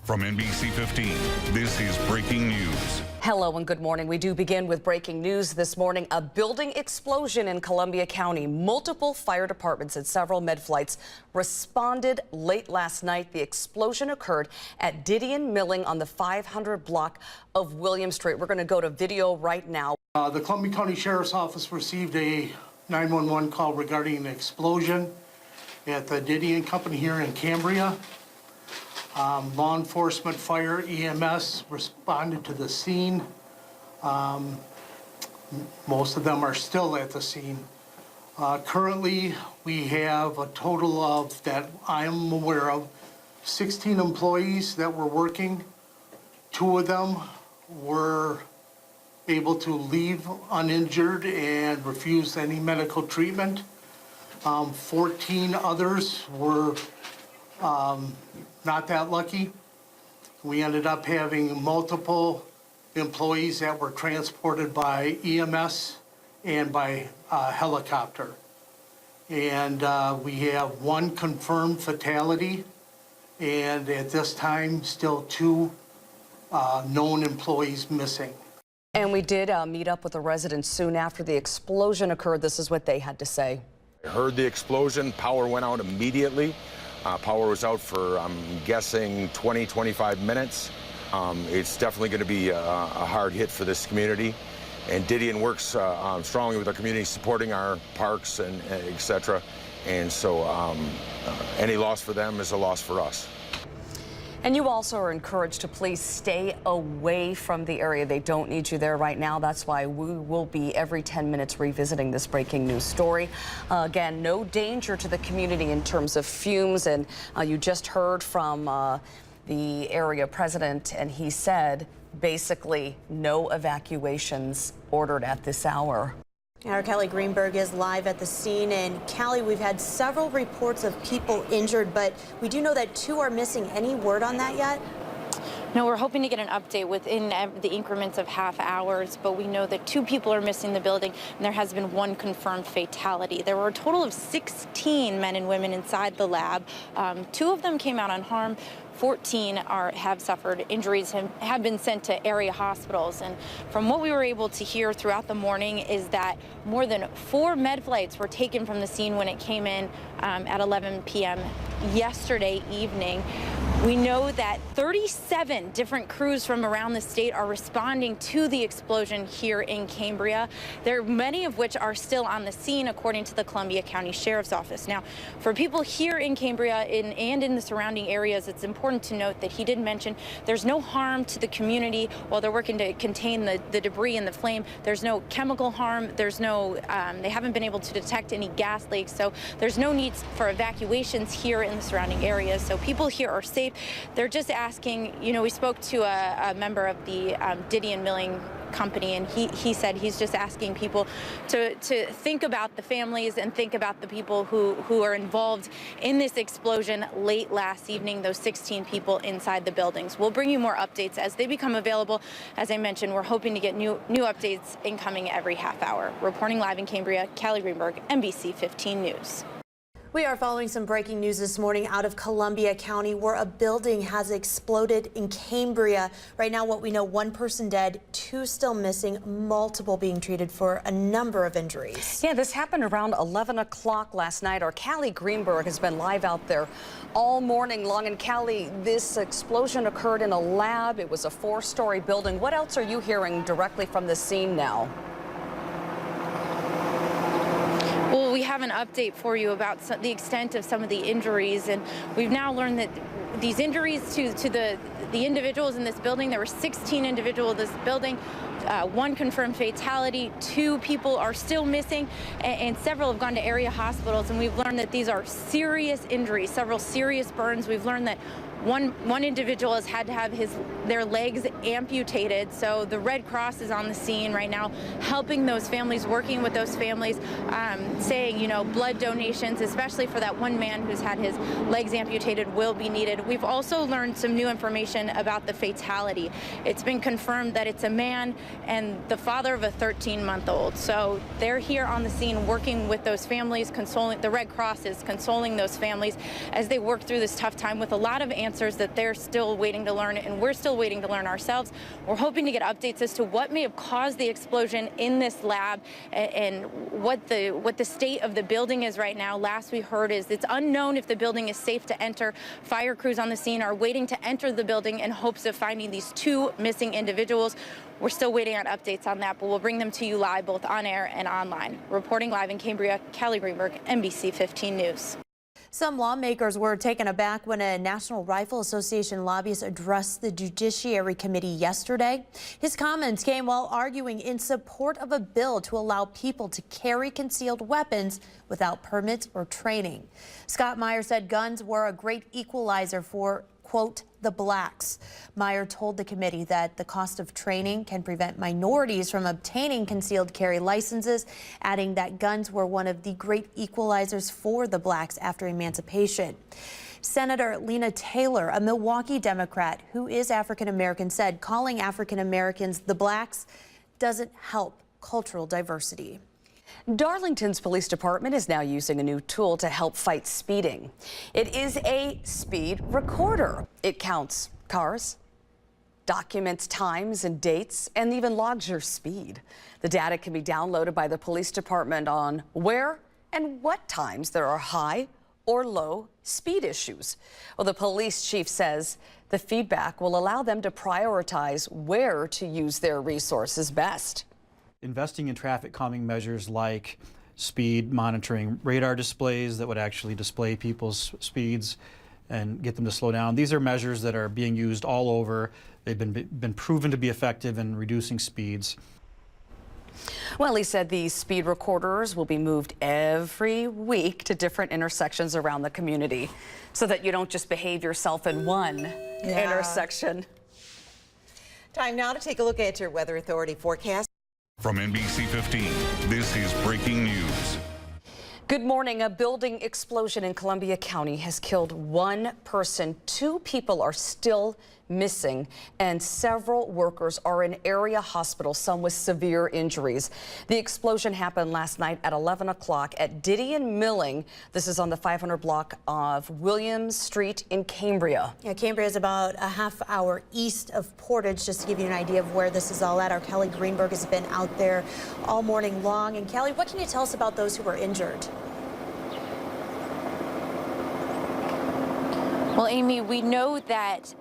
From NBC 15, this is breaking news. Hello and good morning. We do begin with breaking news this morning. A building explosion in Columbia County. Multiple fire departments and several med flights responded late last night. The explosion occurred at Didion Milling on the 500 block of William Street. We're going to go to video right now. The Columbia County Sheriff's Office received a 911 call regarding an explosion at the Didion Company here in Cambria. Law enforcement, fire, EMS responded to the scene. Most of them are still at the scene. Currently, we have a total of, that I'm aware of, 16 employees that were working. 2 of them were able to leave uninjured and refused any medical treatment. 14 others were not that lucky. We ended up having multiple employees that were transported by EMS and by helicopter. And we have 1 confirmed fatality, and at this time, still 2 known employees missing. And we did meet up with the residents soon after the explosion occurred. This is what they had to say. I heard the explosion, power went out immediately. Power was out for, I'm guessing, 20, 25 minutes. It's definitely going to be a hard hit for this community. And Didion works strongly with our community, supporting our parks and et cetera. And so any loss for them is a loss for us. And you also are encouraged to please stay away from the area. They don't need you there right now. That's why we will be every 10 minutes revisiting this breaking news story. Again, no danger to the community in terms of fumes. And you just heard from the area president, and he said basically no evacuations ordered at this hour. Our Kelly Greenberg is live at the scene. And Callie, we've had several reports of people injured, but we do know that 2 are missing. Any word on that yet? No, we're hoping to get an update within the increments of half hours, but we know that 2 people are missing the building, and there has been 1 confirmed fatality. There were a total of 16 men and women inside the lab. 2 of them came out unharmed. 14 have suffered injuries and have been sent to area hospitals. And from what we were able to hear throughout the morning is that more than 4 med flights were taken from the scene when it came in at 11 p.m. yesterday evening. We know that 37 different crews from around the state are responding to the explosion here in Cambria. There are many of which are still on the scene, according to the Columbia County Sheriff's Office. Now, for people here in Cambria and in the surrounding areas, it's important to note that he did mention there's no harm to the community while they're working to contain the debris and the flame. There's no chemical harm. There's no, they haven't been able to detect any gas leaks, so there's no need for evacuations here in the surrounding areas. So people here are safe. They're just asking, you know, we spoke to a member of the Didion Milling Company, and he said he's just asking people to think about the families and think about the people who are involved in this explosion late last evening, those 16 people inside the buildings. We'll bring you more updates as they become available. As I mentioned, we're hoping to get new updates incoming every half hour. Reporting live in Cambria, Callie Greenberg, NBC 15 News. We are following some breaking news this morning out of Columbia County, where a building has exploded in Cambria. Right now, what we know, 1 person dead, 2 still missing, multiple being treated for a number of injuries. Yeah, this happened around 11 o'clock last night. Our Callie Greenberg has been live out there all morning long. And Callie, this explosion occurred in a lab. It was a 4-story building. What else are you hearing directly from the scene now? Well, we have an update for you about the extent of some of the injuries, and we've now learned that these injuries to the individuals in this building, there were 16 individuals in this building, 1 confirmed fatality, 2 people are still missing, and several have gone to area hospitals, and we've learned that these are serious injuries, several serious burns. We've learned that one individual has had to have their legs amputated, so the Red Cross is on the scene right now, helping those families, working with those families, saying, you know, blood donations, especially for that one man who's had his legs amputated, will be needed. We've also learned some new information about the fatality. It's been confirmed that it's a man and the father of a 13-month-old. So they're here on the scene working with those families, consoling. The Red Cross is consoling those families as they work through this tough time with a lot of answers answers that they're still waiting to learn, and we're still waiting to learn ourselves. We're hoping to get updates as to what may have caused the explosion in this lab and what the state of the building is right now. Last we heard is it's unknown if the building is safe to enter. Fire crews on the scene are waiting to enter the building in hopes of finding these two missing individuals. We're still waiting on updates on that, but we'll bring them to you live, both on air and online. Reporting live in Cambria, Callie Greenberg, NBC 15 News. Some lawmakers were taken aback when a National Rifle Association lobbyist addressed the Judiciary Committee yesterday. His comments came while arguing in support of a bill to allow people to carry concealed weapons without permits or training. Scott Meyer said guns were a great equalizer for, quote, the blacks. Meyer told the committee that the cost of training can prevent minorities from obtaining concealed carry licenses, adding that guns were one of the great equalizers for the blacks after emancipation. Senator Lena Taylor, a Milwaukee Democrat who is African American, said calling African Americans the blacks doesn't help cultural diversity. Darlington's police department is now using a new tool to help fight speeding. It is a speed recorder. It counts cars, documents times and dates, and even logs your speed. The data can be downloaded by the police department on where and what times there are high or low speed issues. Well, the police chief says the feedback will allow them to prioritize where to use their resources best. Investing in traffic calming measures like speed monitoring, radar displays that would actually display people's speeds and get them to slow down. These are measures that are being used all over. They've been proven to be effective in reducing speeds. Well, he said these speed recorders will be moved every week to different intersections around the community so that you don't just behave yourself in one intersection. Time now to take a look at your Weather Authority forecast. From NBC 15, this is breaking news. Good morning. A building explosion in Columbia County has killed one person. Two people are still missing, and several workers are in area hospitals, some with severe injuries. The explosion happened last night at 11 o'clock at Diddy and Milling. This is on the 500 block of Williams Street in Cambria. Yeah, Cambria is about a half hour east of Portage, just to give you an idea of where this is all at. Our Callie Greenberg has been out there all morning long. And Callie, what can you tell us about those who were injured? Well, Amy, we know that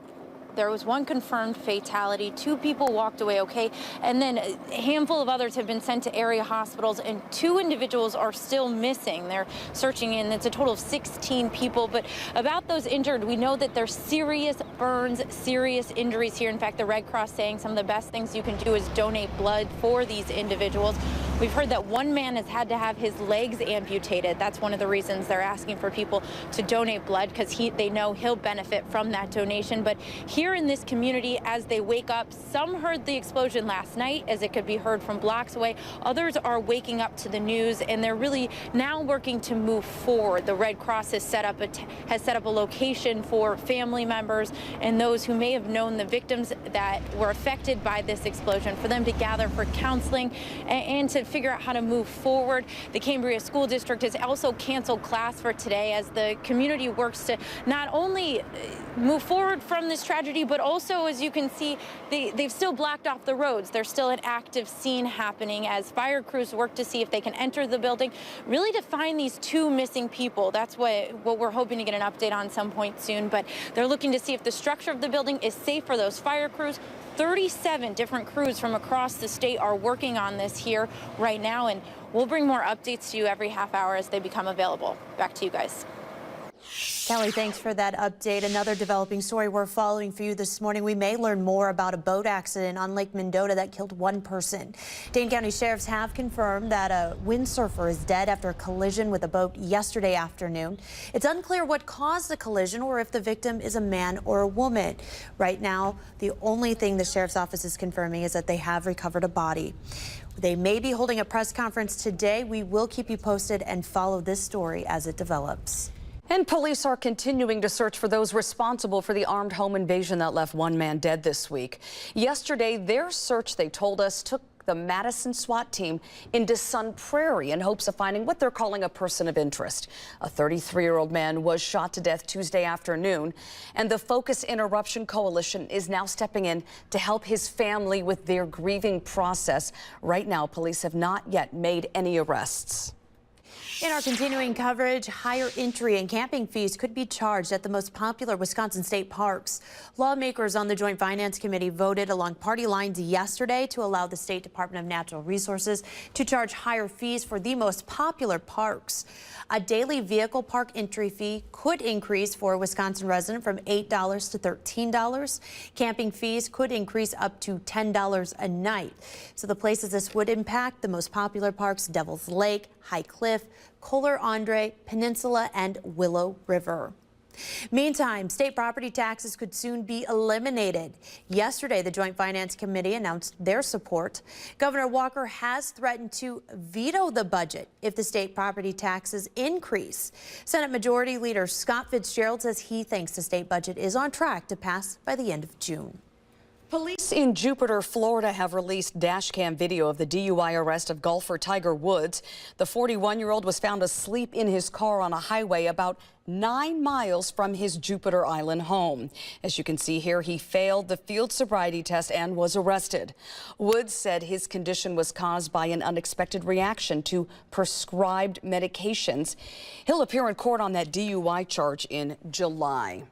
there was one confirmed fatality. Two people walked away okay, and then a handful of others have been sent to area hospitals, and two individuals are still missing. They're searching in. It's a total of 16 people. But about those injured, we know that there's serious burns, serious injuries here. In fact, the Red Cross saying some of the best things you can do is donate blood for these individuals. We've heard that one man has had to have his legs amputated. That's one of the reasons they're asking for people to donate blood, because they know he'll benefit from that donation. But here in this community, as they wake up, some heard the explosion last night, as it could be heard from blocks away. Others are waking up to the news, and they're really now working to move forward. The Red Cross has set up a location for family members and those who may have known the victims that were affected by this explosion, for them to gather for counseling and to figure out how to move forward. The Cambria School District has also canceled class for today as the community works to not only move forward from this tragedy, but also, as you can see, they've still blocked off the roads. There's still an active scene happening as fire crews work to see if they can enter the building, really to find these two missing people. That's what we're hoping to get an update on some point soon, but they're looking to see if the structure of the building is safe for those fire crews. 37 different crews from across the state are working on this here right now, and we'll bring more updates to you every half hour as they become available. Back to you guys. Kelly, thanks for that update. Another developing story we're following for you this morning. We may learn more about a boat accident on Lake Mendota that killed one person. Dane County sheriffs have confirmed that a windsurfer is dead after a collision with a boat yesterday afternoon. It's unclear what caused the collision or if the victim is a man or a woman. Right now, the only thing the sheriff's office is confirming is that they have recovered a body. They may be holding a press conference today. We will keep you posted and follow this story as it develops. And police are continuing to search for those responsible for the armed home invasion that left one man dead this week. Yesterday, their search, they told us, took the Madison SWAT team into Sun Prairie in hopes of finding what they're calling a person of interest. A 33-year-old man was shot to death Tuesday afternoon, and the Focus Interruption Coalition is now stepping in to help his family with their grieving process. Right now, police have not yet made any arrests. In our continuing coverage, higher entry and camping fees could be charged at the most popular Wisconsin state parks. Lawmakers on the Joint Finance Committee voted along party lines yesterday to allow the State Department of Natural Resources to charge higher fees for the most popular parks. A daily vehicle park entry fee could increase for a Wisconsin resident from $8 to $13. Camping fees could increase up to $10 a night. So the places this would impact, the most popular parks: Devil's Lake, High Cliff, Kohler Andre, Peninsula, and Willow River. Meantime, state property taxes could soon be eliminated. Yesterday, the Joint Finance Committee announced their support. Governor Walker has threatened to veto the budget if the state property taxes increase. Senate Majority Leader Scott Fitzgerald says he thinks the state budget is on track to pass by the end of June. Police in Jupiter, Florida have released dashcam video of the DUI arrest of golfer Tiger Woods. The 41-year-old was found asleep in his car on a highway about 9 miles from his Jupiter Island home. As you can see here, he failed the field sobriety test and was arrested. Woods said his condition was caused by an unexpected reaction to prescribed medications. He'll appear in court on that DUI charge in July.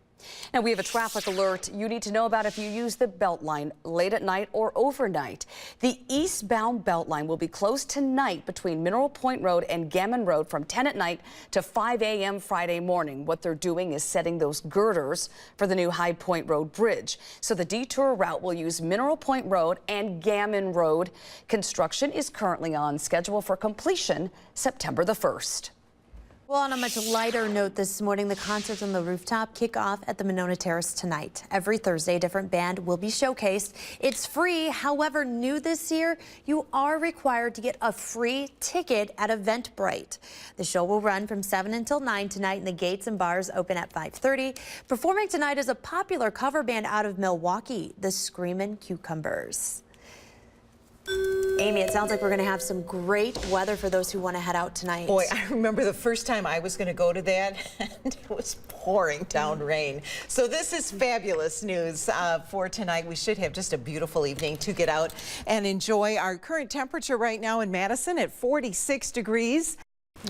Now, we have a traffic alert you need to know about if you use the Beltline late at night or overnight. The eastbound Beltline will be closed tonight between Mineral Point Road and Gammon Road from 10 at night to 5 a.m. Friday morning. What they're doing is setting those girders for the new High Point Road bridge. So the detour route will use Mineral Point Road and Gammon Road. Construction is currently on schedule for completion September the 1st. Well, on a much lighter note this morning, the concerts on the rooftop kick off at the Monona Terrace tonight. Every Thursday, a different band will be showcased. It's free. However, new this year, you are required to get a free ticket at Eventbrite. The show will run from 7 until 9 tonight, and the gates and bars open at 5:30. Performing tonight is a popular cover band out of Milwaukee, the Screamin' Cucumbers. Amy, it sounds like we're going to have some great weather for those who want to head out tonight. Boy, I remember the first time I was going to go to that, and it was pouring down rain. So this is fabulous news for tonight. We should have just a beautiful evening to get out and enjoy. Our current temperature right now in Madison at 46 degrees.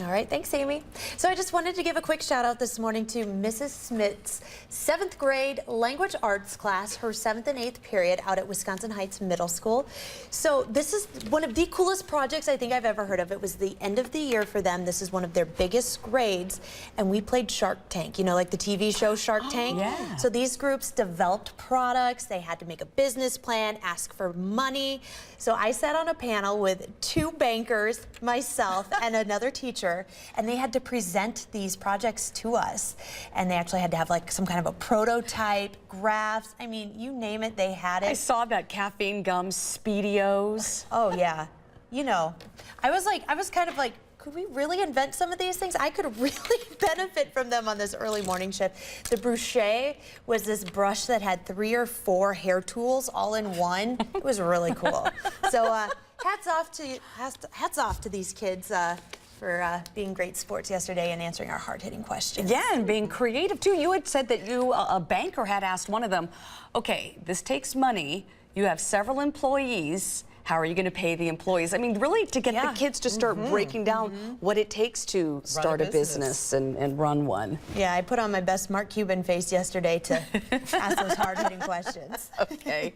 All right, thanks, Amy. So I just wanted to give a quick shout out this morning to Mrs. Smith's 7th grade language arts class, her 7th and 8th period out at Wisconsin Heights Middle School. So this is one of the coolest projects I think I've ever heard of. It was the end of the year for them. This is one of their biggest grades, and we played Shark Tank, you know, like the TV show Shark Tank. Yeah. So these groups developed products. They had to make a business plan, ask for money. So I sat on a panel with 2 bankers, myself, and another teacher, and they had to present these projects to us. And they actually had to have like some kind of a prototype, graphs. I mean, you name it, they had it. I saw that caffeine gum Speedios. Oh yeah. You know, I was kind of like, could we really invent some of these things? I could really benefit from them on this early morning shift. The Bruchet was this brush that had 3 or 4 hair tools all in one. It was really cool. So hats off to these kids for being great sports yesterday and answering our hard-hitting questions. Yeah, and being creative too. You had said that you, a banker, had asked one of them, okay, this takes money. You have several employees. How are you going to pay the employees? I mean, really to get the kids to start breaking down what it takes to start a business and run one. Yeah, I put on my best Mark Cuban face yesterday to ask those hard-hitting questions. Okay.